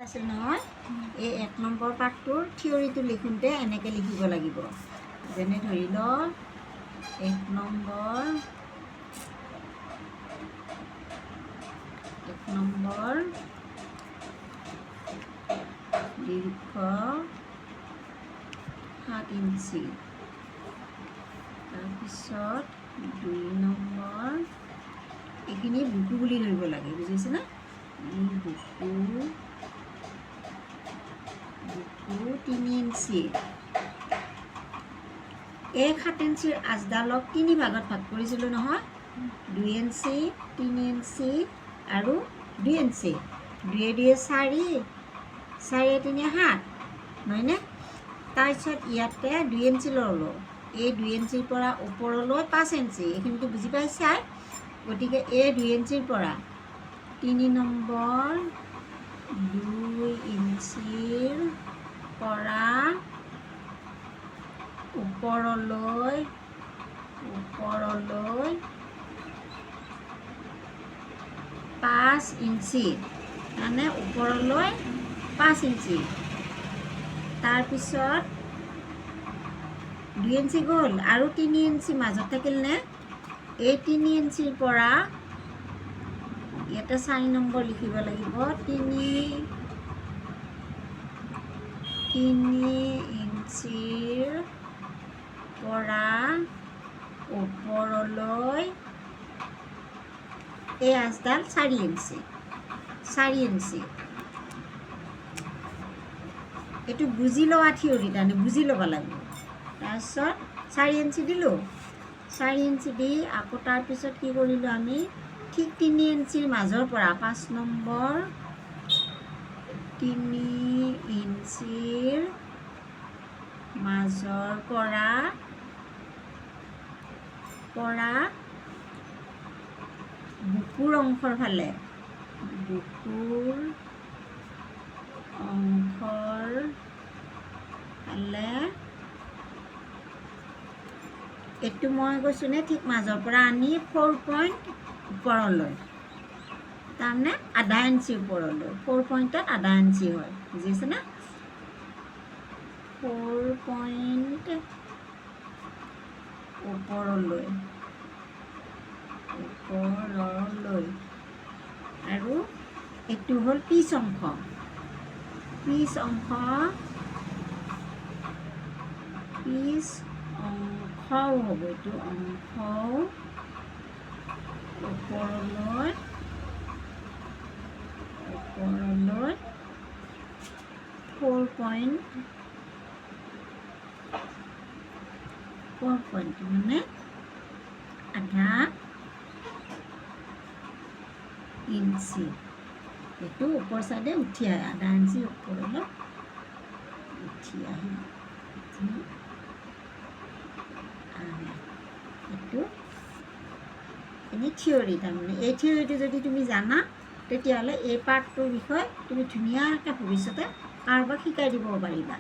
আছিল নহয় এই 1 নম্বৰ পাঠটোৰ থিয়ৰিটো লিখোঁতে এনেকৈ লিখিব লাগিব। যেনে ধৰি ল 1 নম্বৰ দীৰ্ঘ 7 ইঞ্চি। তাৰপিছত 2 নম্বৰ এইখিনি বুকু বুলি ধৰিব লাগে, বুজিছে না? বুকু 3 ইঞ্চি। এই 7 ইঞ্চিৰ আঁচডালক 3 ভাগত ভাগ কৰিছিলোঁ নহয়, 2 ইঞ্চি, 3 ইঞ্চি আৰু 2 ইঞ্চি। 2 2 4, 4 3 7, নহয়নে? তাৰপিছত ইয়াতে 2 ইঞ্চি ল'লোঁ। এই 2 ইঞ্চিৰ পৰা ওপৰলৈ 5 ইঞ্চি, এইখিনিতো বুজি পাইছাই। গতিকে এই 2 ইঞ্চিৰ পৰা 3 নম্বৰ 2 ইঞ্চিৰ পৰা ওপৰলৈ 5 ইঞ্চি, মানে ওপৰলৈ 5 ইঞ্চি। তাৰপিছত 2 ইঞ্চি গ'ল আৰু 3 ইঞ্চি মাজত থাকিলনে? এই 3 ইঞ্চিৰ পৰা ইয়াতে 4 নম্বৰ লিখিব লাগিব। 3 ইঞ্চিৰ পৰা ওপৰলৈ এই আঁচডাল 4 ইঞ্চি। এইটো বুজি লোৱা থিয়ৰি, তাৰমানে বুজি ল'ব লাগিব। তাৰপিছত 4 ইঞ্চি দিলোঁ। 4 ইঞ্চি দি আকৌ তাৰপিছত কি কৰিলোঁ আমি, ঠিক 3 ইঞ্চিৰ মাজৰ পৰা 5 নম্বৰ 3 ইঞ্চিৰ মাজৰ পৰা বুকুৰ অংশৰ ফালে এইটো মই কৈছোঁ নে, ঠিক মাজৰ পৰা আনি 4 পইণ্ট ওপৰলৈ, তাৰমানে আধা ইঞ্চি ওপৰলৈ। 4 পইণ্টত আধা ইঞ্চি হয়, বুজিছে না? 4 পইণ্ট ওপৰলৈ আৰু এইটো হ'ল পিচ অংশ হ'ব। এইটো অংশ ওপৰলৈ 4 পইণ্ট মানে আধা ইঞ্চি। এইটো ওপৰ চাইডে উঠি আহে, আধা ইঞ্চি ওপৰলৈ উঠি আহে। এইটো এনেই থিয়ৰি, তাৰমানে এই থিয়ৰিটো যদি তুমি জানা তেতিয়াহ'লে এই পাঠটোৰ বিষয়ে তুমি ধুনীয়াকৈ ভৱিষ্যতে কাৰোবাক শিকাই দিব পাৰিবা।